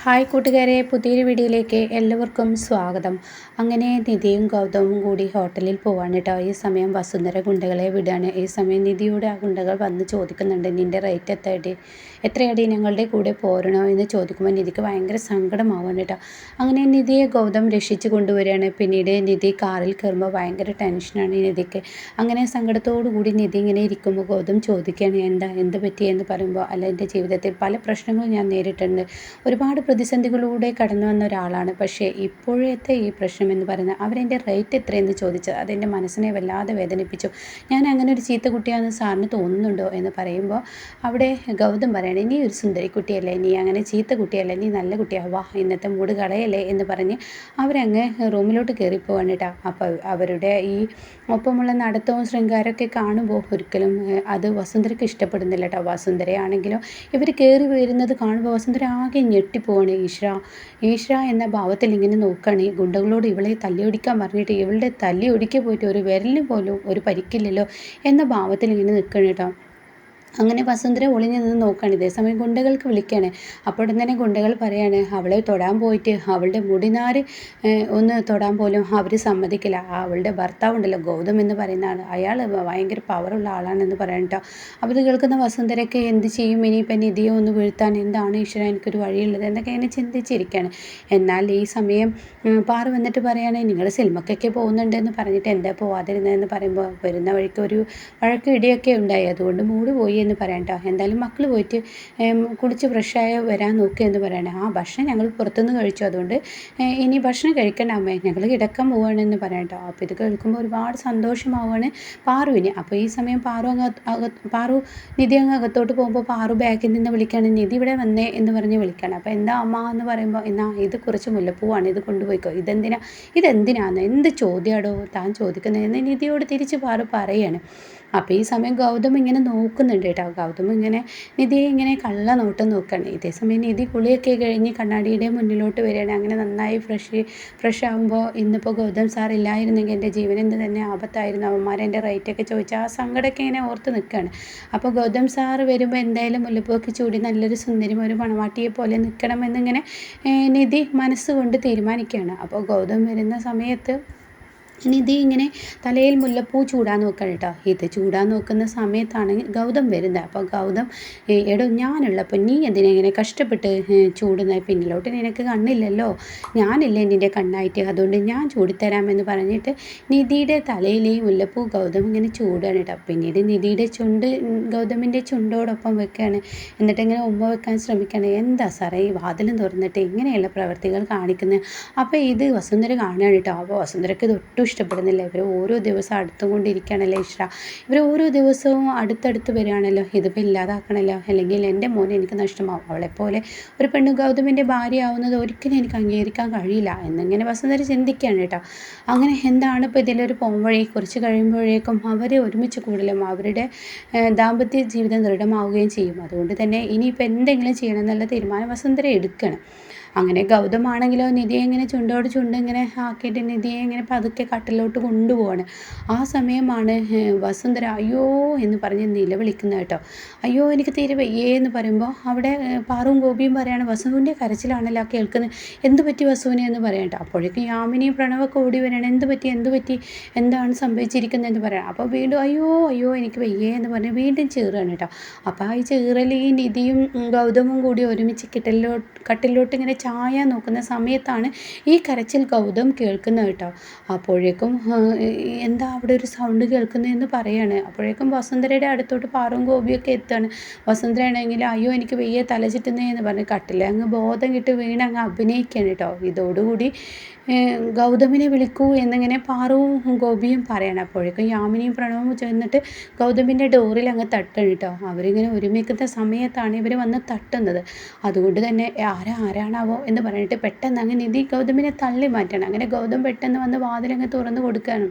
Hi കൂട്ടുകാരെ, പുതിയൊരു വീഡിയോയിലേക്ക് എല്ലാവർക്കും സ്വാഗതം. അങ്ങനെ നിധിയും ഗൗതമും കൂടി ഹോട്ടലിൽ പോവാണ് കേട്ടോ. ഈ സമയം വസുന്ധര ഗുണ്ടകളെ വിടാണ്. ഈ സമയം നിധിയോട് ആ ഗുണ്ടകൾ വന്ന് ചോദിക്കുന്നുണ്ട്, നിൻ്റെ റേറ്റ് എത്രയടി ഞങ്ങളുടെ കൂടെ പോരണോ എന്ന് ചോദിക്കുമ്പോൾ നിധിക്ക് ഭയങ്കര സങ്കടമാവാണ് കേട്ടോ. അങ്ങനെ നിധിയെ ഗൗതം രക്ഷിച്ച് കൊണ്ടുവരികയാണ്. പിന്നീട് നിധി കാറിൽ കയറുമ്പോൾ ഭയങ്കര ടെൻഷനാണ് നിധിക്ക്. അങ്ങനെ സങ്കടത്തോടു കൂടി നിധി ഇങ്ങനെ ഇരിക്കുമ്പോൾ ഗൗതം ചോദിക്കുകയാണ്, എന്ത് പറ്റിയെന്ന് പറയുമ്പോൾ, അല്ല, എൻ്റെ ജീവിതത്തിൽ പല പ്രശ്നങ്ങളും ഞാൻ നേരിട്ടുണ്ട്, ഒരുപാട് പ്രതിസന്ധികളിലൂടെ കടന്നു വന്ന ഒരാളാണ്. പക്ഷേ ഇപ്പോഴത്തെ ഈ പ്രശ്നം എന്ന് പറയുന്നത്, അവരെൻ്റെ റേറ്റ് എത്രയെന്ന് ചോദിച്ചത് അതെൻ്റെ മനസ്സിനെ വല്ലാതെ വേദനിപ്പിച്ചു. ഞാൻ അങ്ങനെ ഒരു ചീത്ത കുട്ടിയാണെന്ന് സാറിന് തോന്നുന്നുണ്ടോ എന്ന് പറയുമ്പോൾ അവിടെ ഗൗതം പറയണേ, നീ ഒരു സുന്ദരി കുട്ടിയല്ലേ, നീ അങ്ങനെ ചീത്ത കുട്ടിയല്ലേ, നീ നല്ല കുട്ടിയാവാ, ഇന്നത്തെ മൂട് കളയല്ലേ എന്ന് പറഞ്ഞ് അവരങ്ങ് റൂമിലോട്ട് കയറിപ്പോവാണ് കേട്ടോ. അപ്പോൾ അവരുടെ ഈ ഒപ്പമുള്ള നടത്തവും ശൃംഗാരമൊക്കെ കാണുമ്പോൾ ഒരിക്കലും അത് വസുന്ധരയ്ക്ക് ഇഷ്ടപ്പെടുന്നില്ല കേട്ടോ. വസുന്ധരയാണെങ്കിലോ ഇവർ കയറി വരുന്നത് കാണുമ്പോൾ വസുന്ധര ആകെ ഞെട്ടിപ്പോവാണ്. ഈശ്വര എന്ന ഭാവത്തിൽ ഇങ്ങനെ നോക്കുകയാണ്. ഈ ഗുണ്ടകളോട് ഇവളെ തല്ലിയൊടിക്കാൻ പറഞ്ഞിട്ട് ഇവളുടെ തല്ലിയൊടിക്ക് പോയിട്ട് ഒരു വിരലിന് പോലും ഒരു പരിക്കില്ലല്ലോ എന്ന ഭാവത്തിൽ ഇങ്ങനെ നിൽക്കണം കേട്ടോ. അങ്ങനെ വസുന്ധര ഒളിഞ്ഞു നിന്ന് നോക്കുകയാണ്. ഇതേസമയം ഗുണ്ടകൾക്ക് വിളിക്കുകയാണ്. അപ്പോൾ തന്നെ ഗുണ്ടകൾ പറയാണ്, അവളെ തൊടാൻ പോയിട്ട് അവളുടെ മുടിനാര് ഒന്ന് തൊടാൻ പോലും അവർ സമ്മതിക്കില്ല. അവളുടെ ഭർത്താവുണ്ടല്ലോ ഗൗതം എന്ന് പറയുന്ന ആൾ, അയാൾ ഭയങ്കര പവറുള്ള ആളാണെന്ന് പറയാൻ കേട്ടോ. അപ്പോൾ ഇത് കേൾക്കുന്ന വസുന്ധരയ്ക്ക് എന്ത് ചെയ്യും, ഇനിയിപ്പം നിധിയെ ഒന്ന് വീഴ്ത്താൻ എന്താണ് ഈശ്വര എനിക്കൊരു വഴിയുള്ളത് എന്നൊക്കെ ഇങ്ങനെ ചിന്തിച്ചിരിക്കുകയാണ്. എന്നാൽ ഈ സമയം പാറു വന്നിട്ട് പറയാണ്, നിങ്ങൾ സിനിമക്കൊക്കെ പോകുന്നുണ്ടെന്ന് പറഞ്ഞിട്ട് എന്താ പോവാതിരുന്നതെന്ന് പറയുമ്പോൾ, വരുന്ന വഴിക്ക് ഒരു വഴക്ക് ഇടിയൊക്കെ ഉണ്ടായി, അതുകൊണ്ട് മൂട് പോയി എന്ന് പറയാം കേട്ടോ. എന്തായാലും മക്കൾ പോയിട്ട് കുളിച്ച് ഫ്രഷായി വരാൻ നോക്കുക എന്ന് പറയണേ. ഭക്ഷണം ഞങ്ങൾ പുറത്തുനിന്ന് കഴിച്ചു, അതുകൊണ്ട് ഇനി ഭക്ഷണം കഴിക്കണ്ട അമ്മേ, ഞങ്ങൾ കിടക്കാൻ പോവുകയാണെന്ന് പറയാം കേട്ടോ. അപ്പോൾ ഇത് കേൾക്കുമ്പോൾ ഒരുപാട് സന്തോഷമാവുകയാണ് പാറുവിന്. അപ്പോൾ ഈ സമയം പാറു നിധി അങ്ങ് അകത്തോട്ട് പോകുമ്പോൾ പാറു ബാക്കിൽ നിന്ന് വിളിക്കുകയാണ്, നിധി ഇവിടെ വന്നേ എന്ന് പറഞ്ഞ് വിളിക്കുകയാണ്. അപ്പോൾ എന്താ അമ്മ എന്ന് പറയുമ്പോൾ, ഇത് കുറച്ച് മുല്ലപ്പൂവാണ്, ഇത് കൊണ്ടുപോയിക്കോ, ഇതെന്തിനാന്ന് എന്ത് ചോദ്യമാടോ താൻ ചോദിക്കുന്നതെന്ന് നിധിയോട് തിരിച്ച് പാറു പറയാണ്. അപ്പോൾ ഈ സമയം ഗൗതം ഇങ്ങനെ നോക്കുന്നുണ്ട് കേട്ടോ. ഗൗതം ഇങ്ങനെ നിധിയെ ഇങ്ങനെ കള്ള നോട്ടം നോക്കുകയാണ്. ഇതേസമയം നിധി കുളിയൊക്കെ കഴിഞ്ഞ് കണ്ണാടിയുടെ മുന്നിലോട്ട് വരികയാണ്. അങ്ങനെ നന്നായി ഫ്രഷ് ആകുമ്പോൾ, ഇന്നിപ്പോൾ ഗൗതം സാർ ഇല്ലായിരുന്നെങ്കിൽ എൻ്റെ ജീവനെന്ത് തന്നെ ആപത്തായിരുന്നു, അവന്മാരെൻ്റെ റേറ്റൊക്കെ ചോദിച്ചാൽ ആ സങ്കടമൊക്കെ ഇങ്ങനെ ഓർത്ത് നിൽക്കുകയാണ്. അപ്പോൾ ഗൗതം സാർ വരുമ്പോൾ എന്തായാലും മുല്ലപ്പൂവൊക്കെ ചൂടി നല്ലൊരു സുന്ദരിയും ഒരു മണവാട്ടിയെ പോലെ നിൽക്കണമെന്നിങ്ങനെ നിധി മനസ്സുകൊണ്ട് തീരുമാനിക്കുകയാണ്. അപ്പോൾ ഗൗതം വരുന്ന സമയത്ത് നിധി ഇങ്ങനെ തലയിൽ മുല്ലപ്പൂ ചൂടാൻ നോക്കണം കേട്ടോ. ഇത് ചൂടാൻ നോക്കുന്ന സമയത്താണ് ഗൗതം വരുന്നത്. അപ്പോൾ ഗൗതം, എടോ ഞാനുള്ളപ്പോൾ നീ എന്തിനാ ഇങ്ങനെ കഷ്ടപ്പെട്ട് ചൂടുന്നത്, പിന്നിലോട്ട് നിനക്ക് കണ്ണില്ലല്ലോ, ഞാനില്ലേ നിൻ്റെ കണ്ണായിട്ട്, അതുകൊണ്ട് ഞാൻ ചൂടിത്തരാമെന്ന് പറഞ്ഞിട്ട് നിധിയുടെ തലയിൽ ഈ മുല്ലപ്പൂ ഗൗതം ഇങ്ങനെ ചൂടാണ് കേട്ടോ. പിന്നീട് നിധിയുടെ ചുണ്ട് ഗൗതമിൻ്റെ ചുണ്ടോടൊപ്പം വെക്കുകയാണ്. എന്നിട്ട് ഇങ്ങനെ ഉമ്മ വെക്കാൻ ശ്രമിക്കുകയാണ്. എന്താ സാറേ ഈ വാതിലും തുറന്നിട്ട് ഇങ്ങനെയുള്ള പ്രവർത്തികൾ കാണിക്കുന്നത്. അപ്പോൾ ഇത് വസുന്ധര കാണുകയാണ് കേട്ടോ. അപ്പോൾ വസുന്ധരയ്ക്ക് ഇത് ഒട്ടും ഇഷ്ടപ്പെടുന്നില്ല. ഇവർ ഓരോ ദിവസം അടുത്തുകൊണ്ടിരിക്കുകയാണല്ലോ ഈശ്വര, ഇവർ ഓരോ ദിവസവും അടുത്തടുത്ത് വരികയാണല്ലോ, ഇതിപ്പോൾ ഇല്ലാതാക്കണമല്ലോ, അല്ലെങ്കിൽ എൻ്റെ മോനെ എനിക്ക് നഷ്ടമാവും, അവളെപ്പോലെ ഒരു പെണ്ണ് ഗൗതമിൻ്റെ ഭാര്യ ആവുന്നത് ഒരിക്കലും എനിക്ക് അംഗീകരിക്കാൻ കഴിയില്ല എന്നിങ്ങനെ വസുന്ധര ചിന്തിക്കുകയാണ് കേട്ടോ. അങ്ങനെ എന്താണ് ഇപ്പോൾ ഇതിലൊരു പോംവഴി, കുറച്ച് കഴിയുമ്പോഴേക്കും അവർ ഒരുമിച്ച് കൂടലും അവരുടെ ദാമ്പത്യ ജീവിതം ദൃഢമാവുകയും ചെയ്യും. അതുകൊണ്ട് തന്നെ ഇനിയിപ്പോൾ എന്തെങ്കിലും ചെയ്യണം എന്നുള്ള തീരുമാനം വസുന്ധര എടുക്കണം. അങ്ങനെ ഗൗതമാണെങ്കിലോ നിധിയെ ഇങ്ങനെ ചുണ്ടോട് ചുണ്ട് ഇങ്ങനെ ആക്കിയിട്ട് നിധിയെ ഇങ്ങനെ പതുക്കെ കട്ടിലോട്ട് കൊണ്ടുപോവാണ്. ആ സമയമാണ് വസുന്ധര അയ്യോ എന്ന് പറഞ്ഞ് നിലവിളിക്കുന്നത് കേട്ടോ. അയ്യോ എനിക്ക് തീരെ വയ്യേ എന്ന് പറയുമ്പോൾ അവിടെ പാറുവും ഗോപിയും പറയാണ്, വസുവിൻ്റെ കരച്ചിലാണല്ലോ കേൾക്കുന്നത്, എന്ത് പറ്റി വസുവിനെ എന്ന് പറയാം കേട്ടോ. അപ്പോഴേക്കും യാമിനിയും പ്രണവൊക്കെ ഓടി വരികയാണ്. എന്ത് പറ്റി എന്താണ് സംഭവിച്ചിരിക്കുന്നതെന്ന് പറയാം. അപ്പോൾ വീണ്ടും അയ്യോ എനിക്ക് വയ്യേ എന്ന് പറഞ്ഞ് വീണ്ടും ചീറുകയാണ് കേട്ടോ. അപ്പോൾ ആ ചീറൽ ഈ നിധിയും ഗൗതമും കൂടി ഒരുമിച്ച് കട്ടിലോട്ട് ഇങ്ങനെ ചായാൻ നോക്കുന്ന സമയത്താണ് ഈ കരച്ചിൽ ഗൗതം കേൾക്കുന്നത് കേട്ടോ. അപ്പോഴേക്കും എന്താ അവിടെ ഒരു സൗണ്ട് കേൾക്കുന്നതെന്ന് പറയാണ്. അപ്പോഴേക്കും വസുന്ധരയുടെ അടുത്തോട്ട് പാറും ഗോപിയൊക്കെ എത്തുകയാണ്. വസുന്ധരയാണെങ്കിൽ അയ്യോ എനിക്ക് വയ്യ തല ചുറ്റുന്നേ എന്ന് പറഞ്ഞ് കട്ടിലെ അങ്ങ് ബോധം കിട്ടി വീണ് അങ്ങ് അഭിനയിക്കുകയാണ് കേട്ടോ. ഇതോടുകൂടി ഗൗതമിനെ വിളിക്കൂ എന്നിങ്ങനെ പാറുവും ഗോപിയും പറയണം. അപ്പോഴേക്കും യാമിനിയും പ്രണവും ചെന്നിട്ട് ഗൗതമിൻ്റെ ഡോറിൽ അങ്ങ് തട്ടണം കേട്ടോ. അവരിങ്ങനെ ഒരുമിക്കുന്ന സമയത്താണ് ഇവർ വന്ന് തട്ടുന്നത്. അതുകൊണ്ട് തന്നെ ആരാണാവോ എന്ന് പറഞ്ഞിട്ട് പെട്ടെന്ന് അങ്ങ് നിധി ഗൗതമിനെ തള്ളി മാറ്റണം. അങ്ങനെ ഗൗതം പെട്ടെന്ന് വന്ന് വാതിലങ്ങ് തുറന്ന് കൊടുക്കുകയാണ്.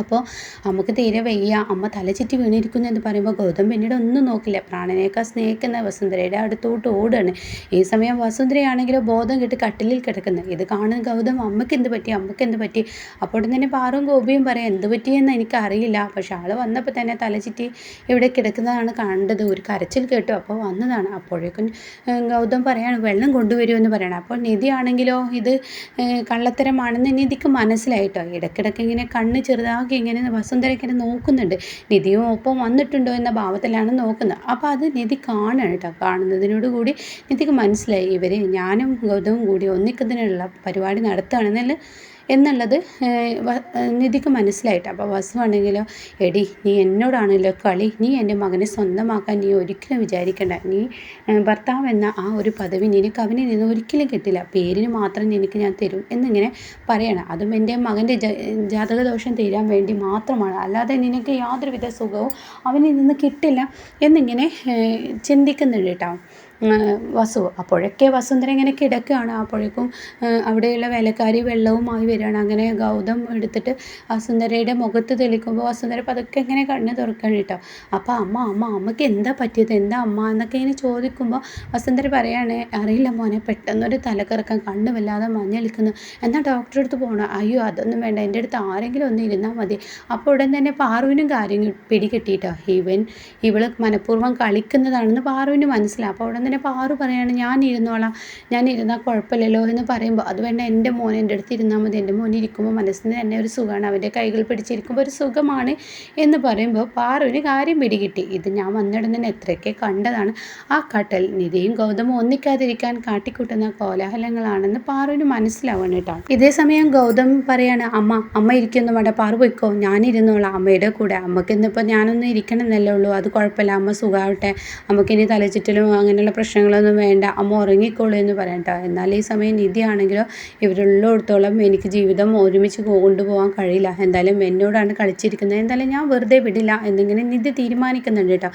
അപ്പോൾ അമ്മക്ക് തീരെ വയ്യ, അമ്മ തല ചുറ്റി വീണിരിക്കുന്നു എന്ന് പറയുമ്പോൾ ഗൗതം പിന്നീട് ഒന്നും നോക്കില്ല, പ്രാണനേക്കാൾ സ്നേഹിക്കുന്ന വസുന്ധരയുടെ അടുത്തോട്ട് ഓടുകയാണ്. ഈ സമയം വസുന്ധരയാണെങ്കിലോ ബോധം കെട്ട് കട്ടിലിൽ കിടക്കുന്നത്. ഇത് കാണുന്ന ഗൗതം അമ്മയ്ക്ക് എന്ത് പറ്റി, അമ്മയ്ക്ക് എന്ത് പറ്റി. അപ്പോൾ തന്നെ പാറും ഗോപിയും പറയാം എന്ത് പറ്റിയെന്ന് എനിക്കറിയില്ല, പക്ഷെ ആൾ വന്നപ്പോൾ തന്നെ തല ചുറ്റി ഇവിടെ കിടക്കുന്നതാണ് കണ്ടത്, ഒരു കരച്ചിൽ കേട്ടു, അപ്പോൾ വന്നതാണ്. അപ്പോഴേക്കും ഗൗതം പറയാണ് വെള്ളം കൊണ്ടുവരുമെന്ന് പറയണം. അപ്പോൾ നിധിയാണെങ്കിലോ ഇത് കള്ളത്തരമാണെന്ന് നിധിക്ക് മനസ്സിലായിട്ടോ. ഇടയ്ക്കിടയ്ക്ക് ഇങ്ങനെ കണ്ണ് ചെറുതാക്കി ഇങ്ങനെ വസുന്ധരയ്ക്ക് നോക്കുന്നുണ്ട്. നിധിയും ഒപ്പം വന്നിട്ടുണ്ടോ എന്ന ഭാവത്തിലാണ് നോക്കുന്നത്. അപ്പോൾ അത് നിധി കാണണം കേട്ടോ. കാണുന്നതിനോട് കൂടി നിധിക്ക് മനസ്സിലായി ഇവർ ഞാനും ഗൗതവും കൂടി ഒന്നിക്കുന്നതിനുള്ള പരിപാടി എന്നുള്ളത് നിധിക്ക് മനസ്സിലായിട്ട്. അപ്പോൾ വസു ആണെങ്കിലോ എടി നീ എന്നോടാണല്ലോ കളി, നീ എൻ്റെ മകനെ സ്വന്തമാക്കാൻ നീ ഒരിക്കലും വിചാരിക്കണ്ട, നീ ഭർത്താവ് എന്ന ആ ഒരു പദവി നിനക്ക് അവനിൽ നിന്ന് ഒരിക്കലും കിട്ടില്ല, പേരിന് മാത്രം നിനക്ക് ഞാൻ തരും എന്നിങ്ങനെ പറയണം. അതും എൻ്റെ മകൻ്റെ ജാതകദോഷം തീരാൻ വേണ്ടി മാത്രമാണ്, അല്ലാതെ നിനക്ക് യാതൊരുവിധ സുഖവും അവനിൽ നിന്ന് കിട്ടില്ല എന്നിങ്ങനെ ചിന്തിക്കുന്നുണ്ട് കേട്ടോ വസു. അപ്പോഴൊക്കെ വസുന്ധര ഇങ്ങനെ കിടക്കുകയാണ്. അപ്പോഴേക്കും അവിടെയുള്ള വേലക്കാരി വെള്ളവുമായി വരികയാണ്. അങ്ങനെ ഗൗതം എടുത്തിട്ട് വസുന്ധരയുടെ മുഖത്ത് തെളിക്കുമ്പോൾ വസുന്ധര പതുക്കെ ഇങ്ങനെ കണ്ണ് തുറക്കണം കേട്ടോ. അപ്പോൾ അമ്മയ്ക്ക് എന്താ പറ്റിയത്, എന്താ അമ്മ എന്നൊക്കെ ഇങ്ങനെ ചോദിക്കുമ്പോൾ വസുന്ധര പറയാണ് അറിയില്ല മോനെ, പെട്ടെന്നൊരു തലക്കറക്കം, കണ്ണ് വല്ലാതെ മഞ്ഞളിക്കുന്നു, എന്നാൽ ഡോക്ടറെ അടുത്ത് പോകണം. അയ്യോ അതൊന്നും വേണ്ട, എൻ്റെ അടുത്ത് ആരെങ്കിലും ഒന്ന് ഇരുന്നാൽ മതി. അപ്പോൾ ഉടൻ തന്നെ പാറുവിനും കാര്യം പിടികിട്ടിയിട്ടോ. ഇവള് മനഃപൂർവ്വം കളിക്കുന്നതാണെന്ന് പാറുവിന് മനസ്സിലാവും. അപ്പോൾ ഉടൻ തന്നെ പാറു പറയാണ് ഞാൻ ഇരുന്നോളാം, ഞാൻ ഇരുന്നാൽ കുഴപ്പമില്ലല്ലോ എന്ന് പറയുമ്പോൾ അത് വേണ്ട, എൻ്റെ മോൻ എൻ്റെ അടുത്ത് ഇരുന്നാൽ മതി, എൻ്റെ മോൻ ഇരിക്കുമ്പോൾ മനസ്സിന് തന്നെ ഒരു സുഖമാണ്, അവൻ്റെ കൈകൾ പിടിച്ചിരിക്കുമ്പോൾ ഒരു സുഖമാണ് എന്ന് പറയുമ്പോൾ പാറുവിന് കാര്യം പിടികിട്ടി. ഇത് ഞാൻ വന്നിടുന്ന എത്രയൊക്കെ കണ്ടതാണ്, ആ കട്ടൽ നിധിയും ഗൗതമും ഒന്നിക്കാതിരിക്കാൻ കാട്ടിക്കൂട്ടുന്ന കോലാഹലങ്ങളാണെന്ന് പാറുവിന് മനസ്സിലാവണം കേട്ടോ. ഇതേ സമയം ഗൗതം പറയാണ് അമ്മ ഇരിക്കുന്നു വേണ്ട, പാറു പോയിക്കോ, ഞാനിരുന്നോളാം അമ്മയുടെ കൂടെ, അമ്മക്ക് ഇന്നിപ്പോൾ ഞാനൊന്നും ഇരിക്കണമെന്നല്ലേ ഉള്ളൂ, അത് കുഴപ്പമില്ല, അമ്മ സുഖമാവട്ടെ, നമുക്കിനി തലചുറ്റലും അങ്ങനെയുള്ള പ്രശ്നങ്ങളൊന്നും വേണ്ട, അമ്മ ഉറങ്ങിക്കോളൂ എന്ന് പറയട്ടോ. എന്നാൽ ഈ സമയം നിധിയാണെങ്കിലോ ഇവരുള്ളിടത്തോളം എനിക്ക് ജീവിതം ഒരുമിച്ച് കൊണ്ടുപോകാൻ കഴിയില്ല, എന്തായാലും എന്നോടാണ് കളിച്ചിരിക്കുന്നത്, എന്തായാലും ഞാൻ വെറുതെ വിടില്ല എന്നിങ്ങനെ നിധി തീരുമാനിക്കുന്നുണ്ട് കേട്ടോ.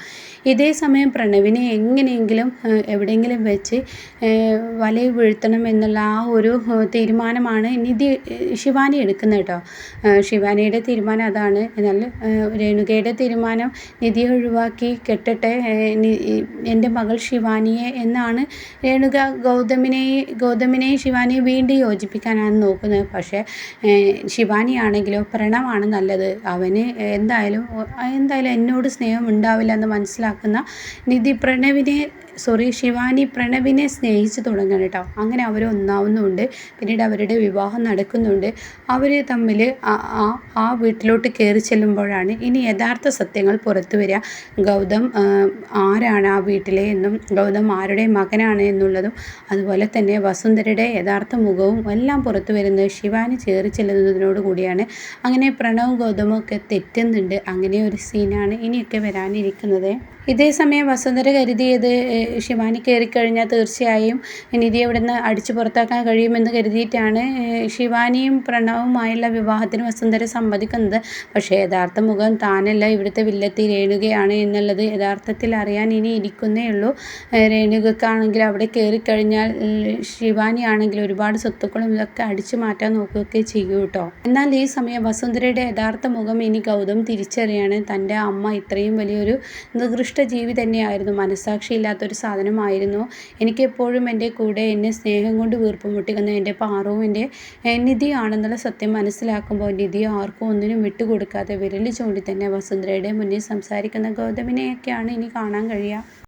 ഇതേ സമയം പ്രണവിനെ എങ്ങനെയെങ്കിലും എവിടെയെങ്കിലും വെച്ച് വലയിൽ വീഴ്ത്തണം എന്നുള്ള ആ ഒരു തീരുമാനമാണ് ശിവാനി എടുക്കുന്നത് കേട്ടോ. ശിവാനിയുടെ തീരുമാനം അതാണ്. എന്നാൽ രേണുകയുടെ തീരുമാനം നിധിയെ ഒഴിവാക്കി കെട്ടട്ടെ എൻ്റെ മകൾ ശിവാനിയെ എന്നാണ് രേണുക ഗൗതമിനെയും ശിവാനിയെ വീണ്ടും യോജിപ്പിക്കാനാണ് നോക്കുന്നത്. പക്ഷേ ശിവാനിയാണെങ്കിലോ പ്രണവാണ് നല്ലത്, അവന് എന്തായാലും എന്നോട് സ്നേഹം ഉണ്ടാവില്ല എന്ന് മനസ്സിലാക്കുന്ന ശിവാനി പ്രണവിനെ സ്നേഹിച്ച് തുടങ്ങണം കേട്ടോ. അങ്ങനെ അവർ ഒന്നാവുന്നുണ്ട്. പിന്നീട് അവരുടെ വിവാഹം നടക്കുന്നുണ്ട്. അവർ തമ്മിൽ ആ വീട്ടിലോട്ട് കയറി ചെല്ലുമ്പോഴാണ് ഇനി യഥാർത്ഥ സത്യങ്ങൾ പുറത്തു വരിക. ഗൗതം ആരാണ് ആ വീട്ടിലെ എന്നും ഗൗതം ആരുടെ മകനാണ് എന്നുള്ളതും അതുപോലെ തന്നെ വസുന്ധരയുടെ യഥാർത്ഥ മുഖവും എല്ലാം പുറത്തു വരുന്നത് ശിവാനി കയറി ചെല്ലുന്നതിനോട് കൂടിയാണ്. അങ്ങനെ പ്രണവും ഗൗതമും ഒക്കെ തെറ്റുന്നുണ്ട്. അങ്ങനെ ഒരു സീനാണ് ഇനിയൊക്കെ വരാനിരിക്കുന്നത്. ഇതേ സമയം വസുന്ധര കരുതിയത് ശിവാനി കയറിക്കഴിഞ്ഞാൽ തീർച്ചയായും നിധിയെ ഇവിടെ നിന്ന് അടിച്ചു പുറത്താക്കാൻ കഴിയുമെന്ന് കരുതിയിട്ടാണ് ശിവാനിയും പ്രണവുമായുള്ള വിവാഹത്തിന് വസുന്ധര സമ്മതിക്കുന്നത്. പക്ഷേ യഥാർത്ഥ മുഖം താനല്ല, ഇവിടുത്തെ വില്ലത്തി രേണുകയാണ് എന്നുള്ളത് യഥാർത്ഥത്തിൽ അറിയാൻ ഇനി ഇരിക്കുന്നേ ഉള്ളൂ. രേണുകക്കാണെങ്കിൽ അവിടെ കയറിക്കഴിഞ്ഞാൽ ശിവാനി ആണെങ്കിൽ ഒരുപാട് സ്വത്തുക്കളും ഇതൊക്കെ അടിച്ചു മാറ്റാൻ നോക്കുകയൊക്കെ ചെയ്യൂ കേട്ടോ. എന്നാൽ ഈ സമയം വസുന്ധരയുടെ യഥാർത്ഥ മുഖം ഇനി ഗൗതം തിരിച്ചറിയാണ്. തൻ്റെ അമ്മ ഇത്രയും വലിയൊരു നികൃഷ്ട ജീവി തന്നെയായിരുന്നു, മനസ്സാക്ഷിയില്ലാത്തൊരു സാധനമായിരുന്നു. എനിക്കെപ്പോഴും എൻ്റെ കൂടെ എന്നെ സ്നേഹം കൊണ്ട് വീർപ്പുമുട്ടിക്കുന്ന എൻ്റെ പാറുവും എൻ്റെ നിധിയാണെന്നുള്ള സത്യം മനസ്സിലാക്കുമ്പോൾ നിധി ആർക്കും ഒന്നിനും വിട്ടുകൊടുക്കാതെ വിരൽ ചൂണ്ടി തന്നെ വസുന്ധരയുടെ മുന്നിൽ സംസാരിക്കുന്ന ഗൗതമിനെയൊക്കെയാണ് ഇനി കാണാൻ കഴിയുക.